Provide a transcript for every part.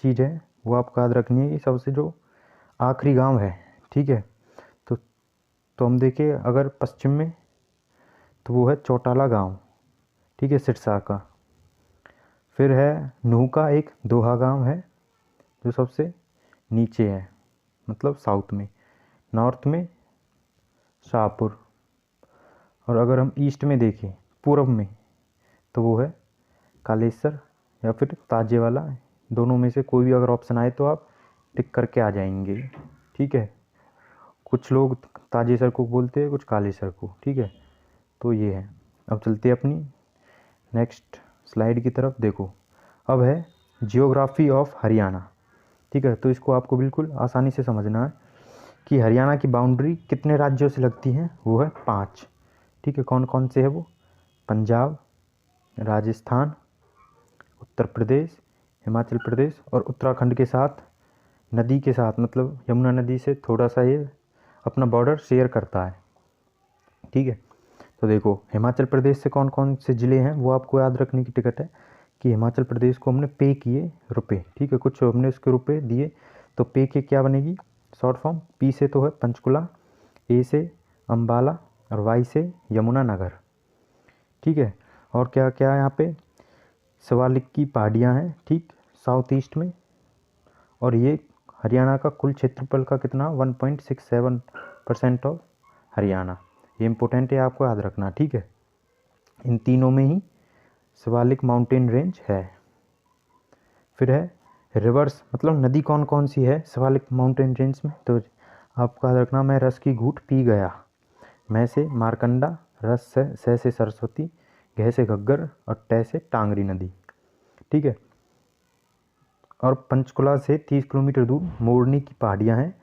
चीज़ है वो आपको याद रखनी है कि सबसे जो आखिरी गांव है, ठीक है, तो हम देखें अगर पश्चिम में तो वो है चौटाला गांव, ठीक है, सिरसा का। फिर है नूह का एक दोहा गांव है जो सबसे नीचे है, मतलब साउथ में। नॉर्थ में शाहपुर। और अगर हम ईस्ट में देखें, पूर्व में, तो वो है कालेसर या फिर ताजेवाला। दोनों में से कोई भी अगर ऑप्शन आए तो आप टिक करके आ जाएंगे, ठीक है। कुछ लोग ताजेसर को बोलते हैं, कुछ कालेसर को, ठीक है। तो ये है। अब चलते हैं अपनी नेक्स्ट स्लाइड की तरफ। देखो, अब है जियोग्राफी ऑफ हरियाणा, ठीक है। तो इसको आपको बिल्कुल आसानी से समझना है कि हरियाणा की बाउंड्री कितने राज्यों से लगती है। वो है 5, ठीक है। कौन कौन से है वो? पंजाब, राजस्थान, उत्तर प्रदेश, हिमाचल प्रदेश और उत्तराखंड के साथ, नदी के साथ, मतलब यमुना नदी से थोड़ा सा ये अपना बॉर्डर शेयर करता है, ठीक है। तो देखो, हिमाचल प्रदेश से कौन कौन से ज़िले हैं वो आपको याद रखने की टिकट है कि हिमाचल प्रदेश को हमने पे किए रुपए, ठीक है, कुछ हमने उसके रुपए दिए। तो पे के क्या बनेगी शॉर्ट फॉर्म? पी से तो है पंचकुला, ए से अम्बाला और वाई से यमुनानगर, ठीक है। और क्या क्या है यहाँ पे? शिवालिक की पहाड़ियाँ हैं, ठीक, साउथ ईस्ट में। और ये हरियाणा का कुल क्षेत्रफल का कितना? 1.67% ऑफ हरियाणा। ये इंपॉर्टेंट है, आपको याद रखना, ठीक है। इन तीनों में ही शिवालिक माउंटेन रेंज है। फिर है रिवर्स, मतलब नदी कौन कौन सी है शिवालिक माउंटेन रेंज में? तो आपको याद रखना, मैं रस की घूंट पी गया, मैं से मारकंडा, रस से सरस्वती, घ से घग्गर और ट से टांगरी नदी, ठीक है। और पंचकुला से 30 किलोमीटर दूर मोरनी की पहाड़ियाँ हैं,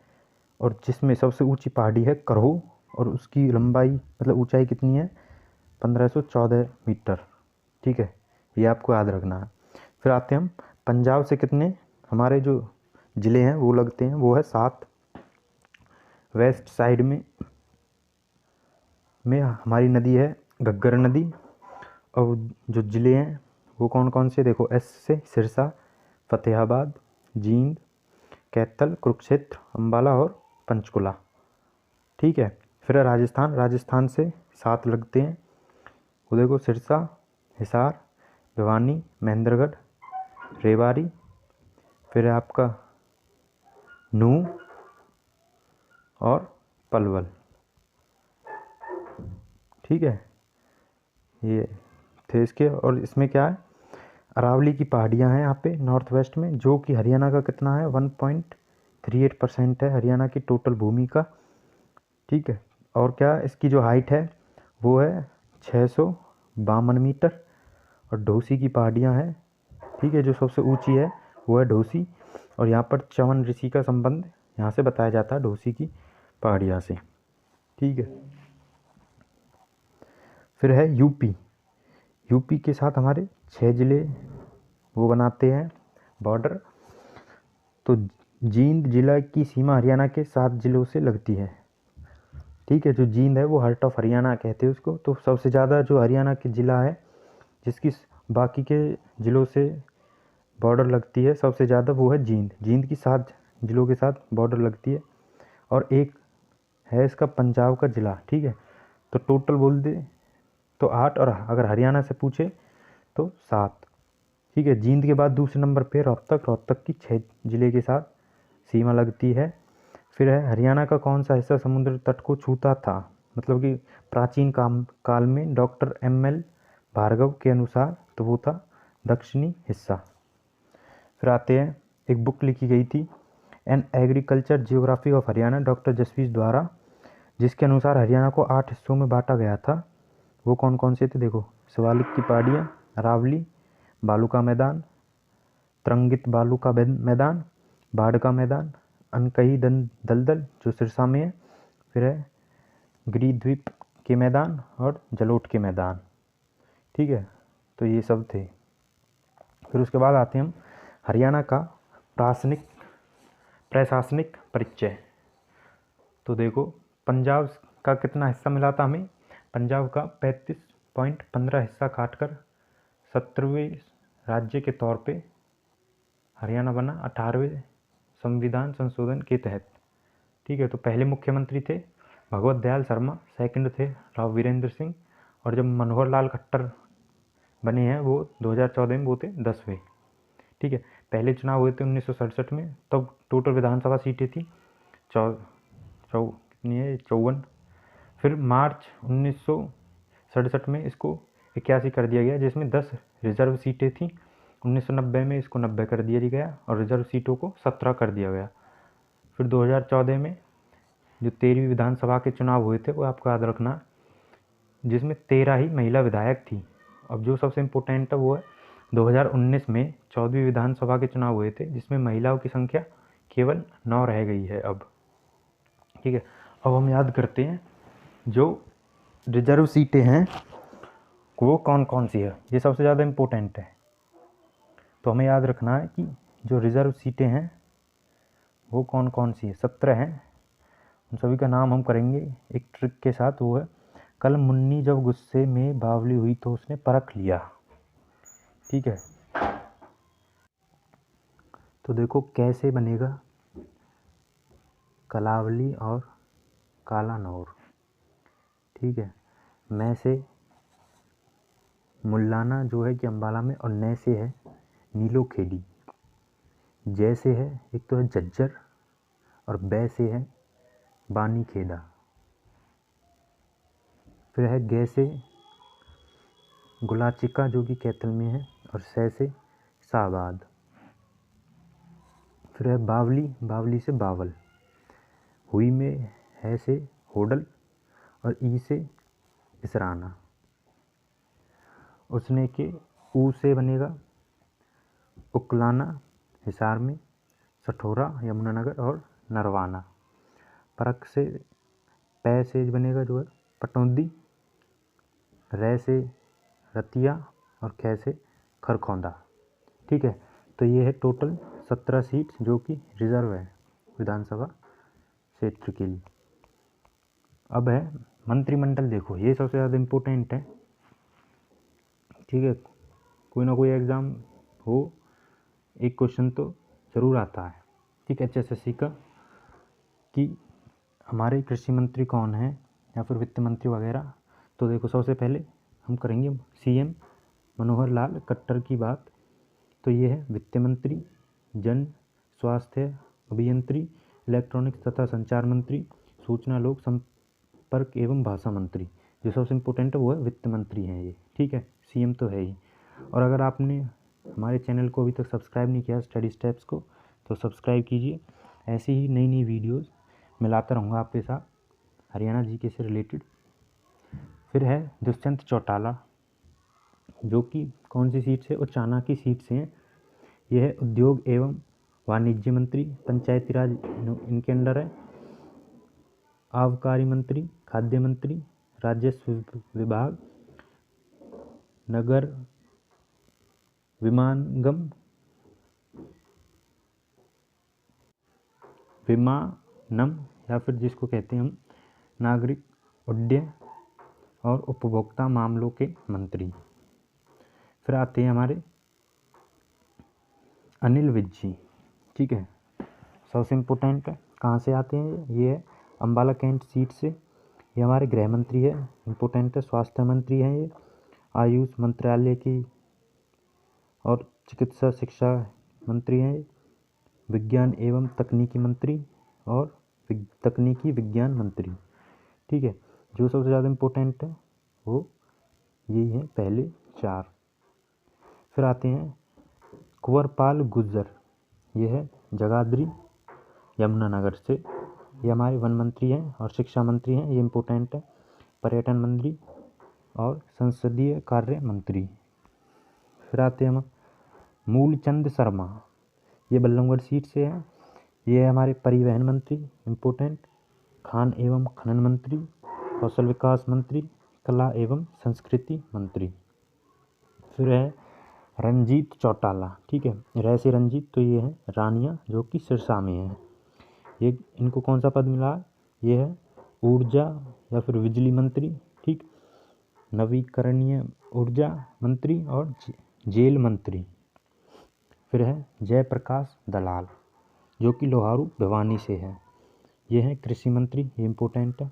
और जिसमें सबसे ऊंची पहाड़ी है करहो, और उसकी लंबाई मतलब ऊंचाई कितनी है? 1514 मीटर, ठीक है। ये आपको याद रखना है। फिर आते हैं हम पंजाब से कितने हमारे जो ज़िले हैं वो लगते हैं, वो है 7। वेस्ट साइड में हमारी नदी है घग्गर नदी। और जो ज़िले हैं वो कौन कौन से? देखो, एस से सिरसा, फतेहाबाद, जींद, कैथल, कुरुक्षेत्र, अम्बाला और पंचकुला, ठीक है। फिर राजस्थान से 7 लगते हैं, वो देखो सिरसा, हिसार, भिवानी, महेंद्रगढ़, रेवाड़ी। फिर है आपका नूह और पलवल, ठीक है। ये थे इसके। और इसमें क्या है? अरावली की पहाड़ियाँ हैं यहाँ पे नॉर्थ वेस्ट में, जो कि हरियाणा का कितना है? 1.38% है हरियाणा की टोटल भूमि का, ठीक है। और क्या इसकी जो हाइट है वो है 652 मीटर। और ढोसी की पहाड़ियाँ हैं, ठीक है, जो सबसे ऊंची है वो है ढोसी। और यहाँ पर च्यवन ऋषि का संबंध यहाँ से बताया जाता है, ढोसी की पहाड़ियाँ से, ठीक है। फिर है यूपी के साथ हमारे 6 ज़िले वो बनाते हैं बॉर्डर। तो जींद जिला की सीमा हरियाणा के 7 ज़िलों से लगती है, ठीक है। जो जींद है वो हार्ट ऑफ हरियाणा कहते हैं उसको। तो सबसे ज़्यादा जो हरियाणा के ज़िला है जिसकी बाकी के ज़िलों से बॉर्डर लगती है सबसे ज़्यादा, वो है जींद की 7 ज़िलों के साथ बॉर्डर लगती है। और एक है इसका पंजाब का ज़िला, ठीक है। तो टोटल बोल दे तो 8, और अगर हरियाणा से पूछे तो 7, ठीक है। जींद के बाद दूसरे नंबर पे रोहतक की 6 ज़िले के साथ सीमा लगती है। फिर है हरियाणा का कौन सा हिस्सा समुद्र तट को छूता था? मतलब कि प्राचीन काल में डॉक्टर ML भार्गव के अनुसार तो वो था दक्षिणी हिस्सा। फिर आते हैं, एक बुक लिखी गई थी an agriculture geography of Haryana doctor Jasvish द्वारा, जिसके अनुसार हरियाणा को 8 हिस्सों में बांटा गया था। वो कौन कौन से थे? देखो, शिवालिक की पहाड़ियाँ, अरावली, बालू का मैदान, तरंगित बालू का मैदान, बाढ़ का मैदान, अनकही दलदल जो सिरसा में है, फिर है गिरिद्वीप के मैदान और जलोट के मैदान, ठीक है। तो ये सब थे। फिर उसके बाद आते हैं हम हरियाणा का प्रशासनिक परिचय। तो देखो, पंजाब का कितना हिस्सा मिला था हमें? पंजाब का 35.15 हिस्सा काटकर 17वें राज्य के तौर पे हरियाणा बना 18वें संविधान संशोधन के तहत। ठीक है, तो पहले मुख्यमंत्री थे भगवत दयाल शर्मा, सेकंड थे राव वीरेंद्र सिंह, और जब मनोहर लाल खट्टर बने हैं वो 2014 में, वो थे 10वें। ठीक है, पहले चुनाव हुए थे 1967 में, तब टोटल विधानसभा सीटें थी कितनी है, 54। फिर मार्च 1967 में इसको 81 कर दिया गया, जिसमें 10 रिजर्व सीटें थी। 1990 में इसको 90 कर दिया गया और रिजर्व सीटों को 17 कर दिया गया। फिर 2014 में जो 13वीं विधानसभा के चुनाव हुए थे वो आपको याद रखना, जिसमें 13 ही महिला विधायक थी। अब जो सबसे इम्पोर्टेंट है वो है 2019 में 14वीं विधानसभा के चुनाव हुए थे, जिसमें महिलाओं की संख्या केवल 9 रह गई है अब। ठीक है, अब हम याद करते हैं जो रिजर्व सीटें हैं वो कौन कौन सी है, ये सबसे ज़्यादा इम्पोर्टेंट है। तो हमें याद रखना है कि जो रिजर्व सीटें हैं वो कौन कौन सी है, 17 हैं। उन सभी का नाम हम करेंगे एक ट्रिक के साथ, वो है कल मुन्नी जब गुस्से में बावली हुई तो उसने परख लिया। ठीक है, तो देखो कैसे बनेगा कलावली और कालानौर। ठीक है, मैं से मुल्लाना जो है कि अम्बाला में, और नए से है नीलो खेड़ी। जैसे है एक तो है झज्जर, और बै से है बानी खेड़ा। फिर है गे से गुलाचिका जो कि कैथल में है, और सै से शाहबाद। फिर है बावली, बावली से बावल। हुई में है से होडल, और ई से इसराना। उसने के ऊ से बनेगा उकलाना हिसार में, सठोरा यमुनानगर और नरवाना। परख से पै से बनेगा जो है पटौदी, रै से रतिया, और कै से खरखौंदा। ठीक है, तो ये है टोटल 17 सीट जो कि रिजर्व है विधानसभा क्षेत्र के लिए। अब है मंत्रिमंडल, देखो ये सबसे ज़्यादा इम्पोर्टेंट है। ठीक है, कोई ना कोई एग्ज़ाम हो, एक क्वेश्चन तो ज़रूर आता है। ठीक है, HSSC का, कि हमारे कृषि मंत्री कौन है या फिर वित्त मंत्री वगैरह। तो देखो सबसे पहले हम करेंगे CM मनोहर लाल खट्टर की बात। तो ये है वित्त मंत्री, जन स्वास्थ्य अभियंत्री, इलेक्ट्रॉनिक्स तथा संचार मंत्री, सूचना लोक संपर्क एवं भाषा मंत्री। जो सबसे इम्पोर्टेंट है वो है वित्त मंत्री हैं ये। ठीक है, CM तो है ही। और अगर आपने हमारे चैनल को अभी तक सब्सक्राइब नहीं किया स्टडी स्टेप्स को, तो सब्सक्राइब कीजिए। ऐसी ही नई नई वीडियोज़ मिलाता रहूँगा आपके साथ हरियाणा GK से रिलेटेड। फिर है दुष्यंत चौटाला, जो कि कौन सी सीट से, उचाना की सीट से हैं। यह है उद्योग एवं वाणिज्य मंत्री, पंचायती राज इनके अंडर है, आबकारी मंत्री, खाद्य मंत्री, राजस्व विभाग, नगर विमानम या फिर जिसको कहते हैं हम नागरिक उड्डयन और उपभोक्ता मामलों के मंत्री। फिर आते हैं हमारे अनिल विज जी। ठीक है, सबसे इम्पोर्टेंट है, कहाँ से आते हैं ये है अम्बाला कैंट सीट से। ये हमारे गृह मंत्री है, इम्पोर्टेंट है। स्वास्थ्य मंत्री हैं ये, आयुष मंत्रालय की और चिकित्सा शिक्षा मंत्री हैं, विज्ञान एवं तकनीकी मंत्री और तकनीकी विज्ञान मंत्री। ठीक है, जो सबसे ज़्यादा इम्पोर्टेंट है वो यही है, पहले 4। फिर आते हैं कुंवरपाल गुर्जर, ये है जगाधरी यमुनानगर से। ये हमारे वन मंत्री हैं और शिक्षा मंत्री हैं, ये इम्पोर्टेंट है। पर्यटन मंत्री और संसदीय कार्य मंत्री। फिर आते हैं हम मूलचंद शर्मा, ये बल्लभगढ़ सीट से हैं। ये है हमारे परिवहन मंत्री, इम्पोर्टेंट। खान एवं खनन मंत्री, कौशल विकास मंत्री, कला एवं संस्कृति मंत्री। फिर है रंजीत चौटाला। ठीक है, रैसे रंजीत, तो ये है रानिया जो कि सिरसा में है। ये इनको कौन सा पद मिला है, ये है ऊर्जा या फिर बिजली मंत्री। ठीक, नवीकरणीय ऊर्जा मंत्री और जेल मंत्री। फिर है जयप्रकाश दलाल, जो कि लोहारू भिवानी से है। ये है कृषि मंत्री, ये इम्पोर्टेंट है।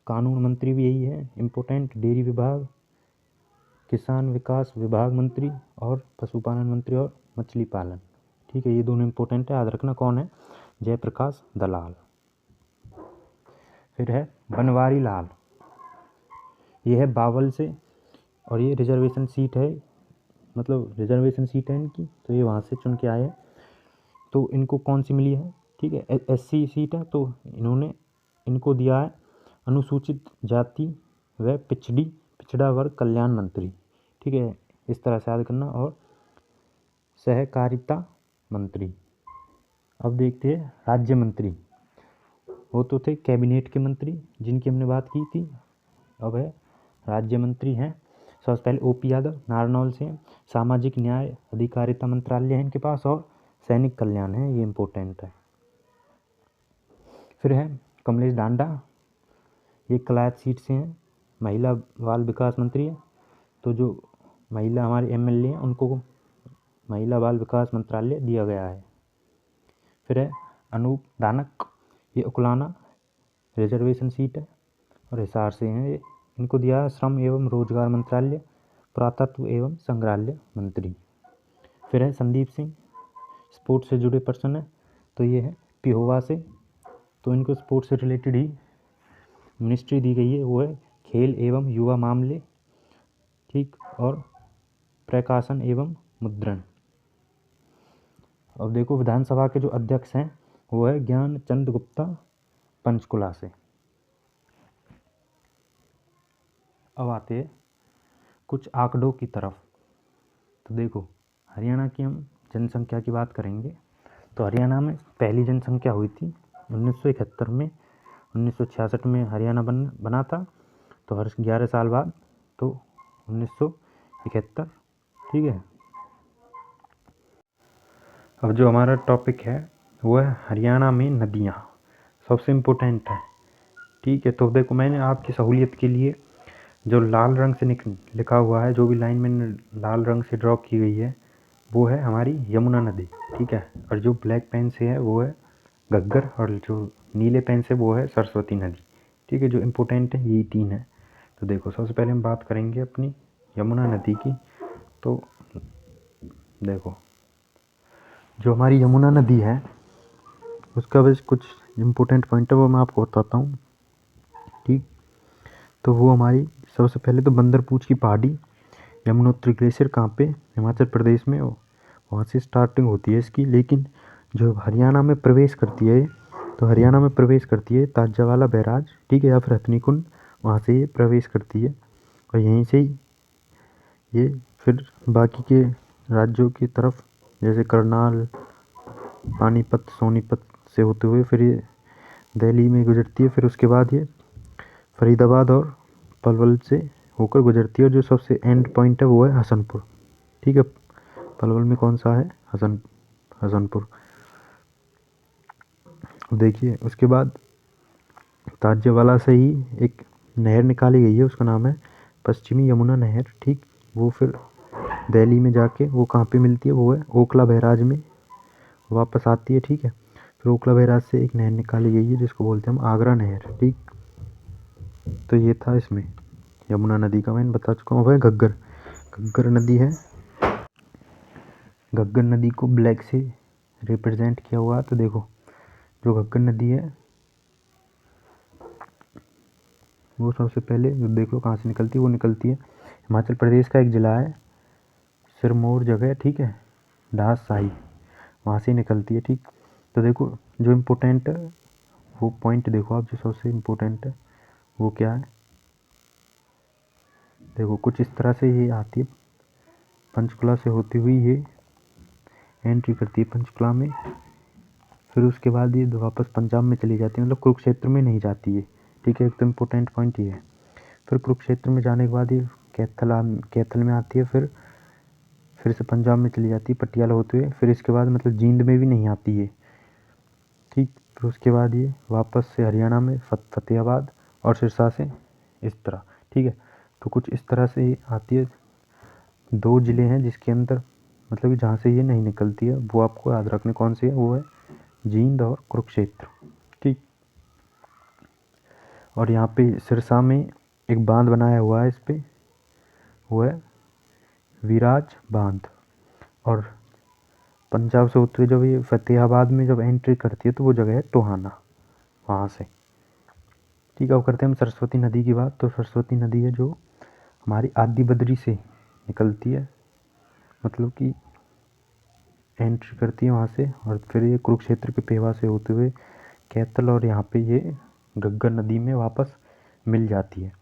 कानून मंत्री भी यही है, इम्पोर्टेंट। डेयरी विभाग, किसान विकास विभाग मंत्री, और पशुपालन मंत्री और मछली पालन। ठीक है, ये दोनों इम्पोर्टेंट है, याद रखना कौन है, जयप्रकाश दलाल। फिर है बनवारी लाल, ये है बावल से, और ये रिजर्वेशन सीट है, मतलब रिजर्वेशन सीट है इनकी, तो ये वहाँ से चुन के आए हैं। तो इनको कौन सी मिली है, ठीक है, SC सीट है, तो इन्होंने इनको दिया है अनुसूचित जाति व पिछड़ा वर्ग कल्याण मंत्री। ठीक है, इस तरह से याद करना। और सहकारिता मंत्री। अब देखते हैं राज्य मंत्री, वो तो थे कैबिनेट के मंत्री जिनकी हमने बात की थी। अब है राज्य मंत्री हैं, सबसे पहले OP यादव नारनौल से हैं। सामाजिक न्याय अधिकारिता मंत्रालय है इनके पास, और सैनिक कल्याण है, ये इम्पोर्टेंट है। फिर है कमलेश डांडा, ये कलायत सीट से हैं, महिला बाल विकास मंत्री है। तो जो महिला हमारे MLA हैं उनको महिला बाल विकास मंत्रालय दिया गया है। फिर है अनूप दानक, ये उकलाना रिजर्वेशन सीट है और हिसार से हैं ये, इनको दिया है श्रम एवं रोजगार मंत्रालय, पुरातत्व एवं संग्रहालय मंत्री। फिर है संदीप सिंह, स्पोर्ट्स से जुड़े पर्सन है, तो ये है पिहोवा से, तो इनको स्पोर्ट्स से रिलेटेड ही मिनिस्ट्री दी गई है, वो है खेल एवं युवा मामले, ठीक, और प्रकाशन एवं मुद्रण। अब देखो विधानसभा के जो अध्यक्ष हैं वो है ज्ञान चंद गुप्ता, पंचकुला से। अब आते हैं कुछ आंकड़ों की तरफ। तो देखो हरियाणा की हम जनसंख्या की बात करेंगे, तो हरियाणा में पहली जनसंख्या हुई थी 1971 में। 1966 में हरियाणा बना था, तो हर 11 साल बाद, तो 1971, ठीक है। अब जो हमारा टॉपिक है वो है हरियाणा में नदियाँ, सबसे इम्पोर्टेंट है, ठीक है। तो देखो मैंने आपकी सहूलियत के लिए जो लाल रंग से लिखा हुआ है, जो भी लाइन मैंने लाल रंग से ड्रॉ की गई है वो है हमारी यमुना नदी, ठीक है। और जो ब्लैक पेन से है वो है घग्गर, और जो नीले पेन से वो है सरस्वती नदी, ठीक है। जो इम्पोर्टेंट है यही 3 है। तो देखो सबसे पहले हम बात करेंगे अपनी यमुना नदी की। तो देखो जो हमारी यमुना नदी है उसका बस कुछ इम्पोर्टेंट पॉइंट है, वो मैं आपको बताता हूँ, ठीक। तो वो हमारी सबसे पहले तो बंदरपूछ की पहाड़ी, यमुनोत्री ग्लेशियर कहाँ पे, हिमाचल प्रदेश में, वहाँ से स्टार्टिंग होती है इसकी। लेकिन जो हरियाणा में प्रवेश करती है, तो हरियाणा में प्रवेश करती है ताजावाला बैराज, ठीक है, या फिर हथनीकुंड, वहाँ से ये प्रवेश करती है। और यहीं से ही ये फिर बाकी के राज्यों की तरफ, जैसे करनाल, पानीपत, सोनीपत से होते हुए फिर ये दिल्ली में गुजरती है। फिर उसके बाद ये फरीदाबाद और पलवल से होकर गुजरती है, और जो सबसे एंड पॉइंट है वो है हसनपुर, ठीक है। पलवल में कौन सा है, हसनपुर। देखिए उसके बाद ताजेवाला से ही एक नहर निकाली गई है, उसका नाम है पश्चिमी यमुना नहर, ठीक। वो फिर दिल्ली में जाके वो कहाँ पे मिलती है, वो है ओखला बैराज में वापस आती है, ठीक है। फिर ओखला बैराज से एक नहर निकाली गई है जिसको बोलते हैं हम आगरा नहर, ठीक। तो ये था इसमें यमुना नदी का, मैंने बता चुका हूँ। वह घग्गर नदी है, घग्गर नदी को ब्लैक से रिप्रेजेंट किया हुआ है। तो देखो जो घग्गर नदी है वो सबसे पहले जो देख लो कहाँ से निकलती है, वो निकलती है हिमाचल प्रदेश का एक ज़िला है सिरमौर जगह, ठीक है, डास शाही, वहाँ से निकलती है, ठीक। तो देखो जो इम्पोर्टेंट है वो पॉइंट देखो आप, जो सबसे इम्पोर्टेंट है वो क्या है, देखो कुछ इस तरह से ये आती है, पंचकुला से होती हुई ये एंट्री करती है पंचकुला में। फिर उसके बाद ये वापस पंजाब में चली जाती है, मतलब कुरुक्षेत्र में नहीं जाती है, ठीक है। एक तो इम्पोर्टेंट पॉइंट ये है। फिर कुरुक्षेत्र में जाने के बाद ये कैथल में आती है, फिर से पंजाब में चली जाती है पटियाला होते हुए। फिर इसके बाद मतलब जींद में भी नहीं आती है, ठीक। फिर उसके बाद ये वापस से हरियाणा में फतेहाबाद और सिरसा से इस तरह, ठीक है। तो कुछ इस तरह से आती है। 2 ज़िले हैं जिसके अंदर मतलब कि जहाँ से ये नहीं निकलती है वो आपको याद रखने कौन सी है, वो है जींद और कुरुक्षेत्र। ठीक। और यहाँ पे सिरसा में एक बांध बनाया हुआ है इस पे, वो है विराज बांध। और पंजाब से होते हुए जब ये फतेहाबाद में जब एंट्री करती है तो वो जगह है टोहाना, वहाँ से। ठीक है। अब करते हैं हम सरस्वती नदी की बात। तो सरस्वती नदी है जो हमारी आदि बद्री से निकलती है, मतलब कि एंट्री करती है वहाँ से, और फिर ये कुरुक्षेत्र के पेवा से होते हुए कैथल और यहाँ पे ये घग्गर नदी में वापस मिल जाती है।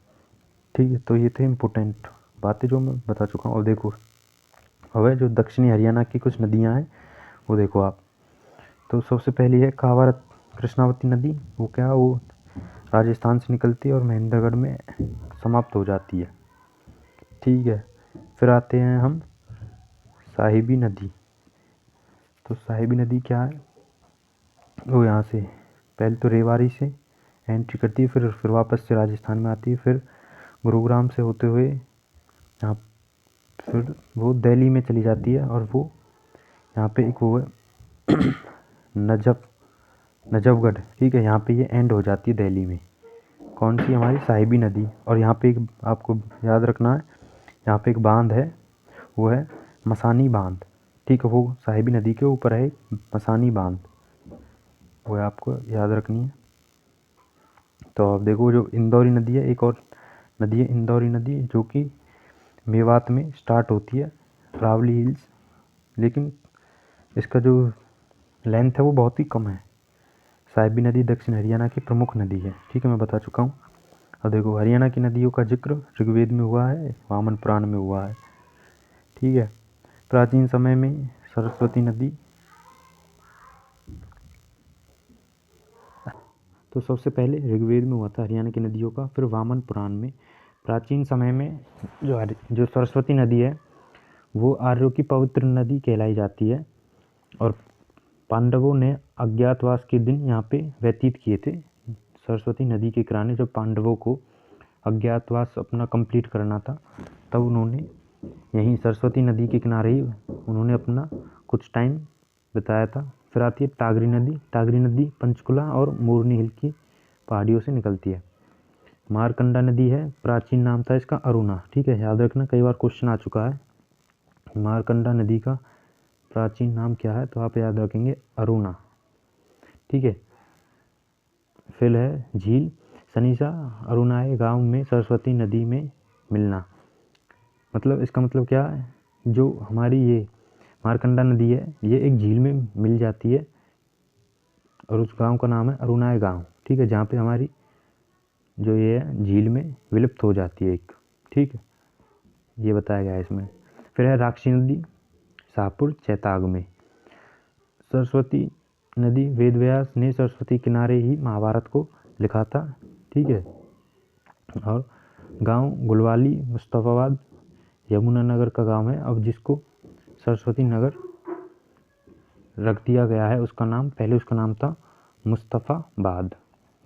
ठीक है। तो ये थे इम्पोर्टेंट बातें जो मैं बता चुका हूँ। और देखो अब है जो दक्षिणी हरियाणा की कुछ नदियाँ हैं वो देखो आप। तो सबसे पहली है कांवर कृष्णावती नदी। वो क्या है, वो राजस्थान से निकलती है और महेंद्रगढ़ में समाप्त हो जाती है। ठीक है। फिर आते हैं हम साहिबी नदी। तो साहिबी नदी क्या है, वो यहाँ से पहले तो रेवाड़ी से एंट्री करती है, फिर वापस से राजस्थान में आती है, फिर गुरुग्राम से होते हुए यहाँ फिर वो दिल्ली में चली जाती है, और वो यहाँ पे एक वो है नजफगढ़। ठीक है। यहाँ पे ये एंड हो जाती है दिल्ली में। कौन सी, हमारी साहिबी नदी। और यहाँ पे एक आपको याद रखना है, यहाँ पे एक बांध है, वो है मसानी बांध। ठीक है। वो साहिबी नदी के ऊपर है एक मसानी बांध, वो है आपको याद रखनी है। तो अब देखो जो इंदौरी नदी है, एक और नदी है इंदौरी नदी, जो कि मेवात में स्टार्ट होती है, रावली हिल्स। लेकिन इसका जो लेंथ है वो बहुत ही कम है। साहिबी नदी दक्षिण हरियाणा की प्रमुख नदी है। ठीक है, मैं बता चुका हूँ। और देखो हरियाणा की नदियों का जिक्र ऋग्वेद में हुआ है, वामन पुराण में हुआ है। ठीक है। प्राचीन समय में सरस्वती नदी, तो सबसे पहले ऋग्वेद में हुआ था हरियाणा की नदियों का, फिर वामन पुराण में। प्राचीन समय में जो सरस्वती नदी है वो आर्यों की पवित्र नदी कहलाई जाती है, और पांडवों ने अज्ञातवास के दिन यहाँ पे व्यतीत किए थे सरस्वती नदी के किनारे। जब पांडवों को अज्ञातवास अपना कंप्लीट करना था, तब उन्होंने यहीं सरस्वती नदी के किनारे ही उन्होंने अपना कुछ टाइम बिताया था। फिर आती है टागरी नदी। टागरी नदी पंचकुला और मोरनी हिल की पहाड़ियों से निकलती है। मारकंडा नदी है, प्राचीन नाम था इसका अरुणा। ठीक है, याद रखना, कई बार क्वेश्चन आ चुका है। मारकंडा नदी का प्राचीन नाम क्या है, तो आप याद रखेंगे अरुणा। ठीक है। फिर है झील सनीसा अरुणाए गांव में सरस्वती नदी में मिलना। मतलब इसका मतलब क्या है, जो हमारी ये मारकंडा नदी है ये एक झील में मिल जाती है, और उस गांव का नाम है अरुणाए गांव। ठीक है, जहाँ पे हमारी जो ये है झील में विलुप्त हो जाती है एक। ठीक है, ये बताया गया है इसमें। फिर है राक्षी नदी शाहपुर चैताग में। सरस्वती नदी वेदव्यास ने सरस्वती किनारे ही महाभारत को लिखा था। ठीक है। और गांव गुलवाली मुस्तफ़ाबाद यमुनानगर का गांव है, अब जिसको सरस्वती नगर रख दिया गया है। उसका नाम, पहले उसका नाम था मुस्तफ़ाबाद,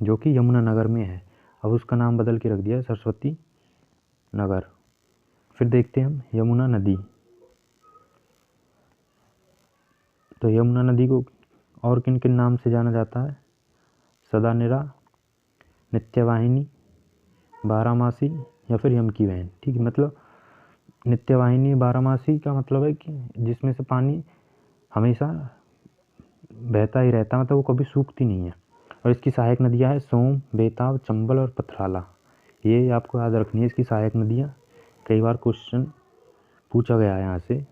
जो कि यमुनानगर में है। अब उसका नाम बदल के रख दिया है सरस्वती नगर। फिर देखते हैं हम यमुना नदी। तो यमुना नदी को और किन किन नाम से जाना जाता है, सदानिरा, नित्यवाहिनी, बारामासी, या फिर यम की बहन। ठीक है। मतलब नित्यवाहिनी बारामासी का मतलब है कि जिसमें से पानी हमेशा बहता ही रहता है, मतलब वो कभी सूखती नहीं है। और इसकी सहायक नदियाँ हैं सोम, बेताब, चंबल और पथराला। ये आपको याद रखनी है इसकी सहायक नदियाँ, कई बार क्वेश्चन पूछा गया है यहाँ से।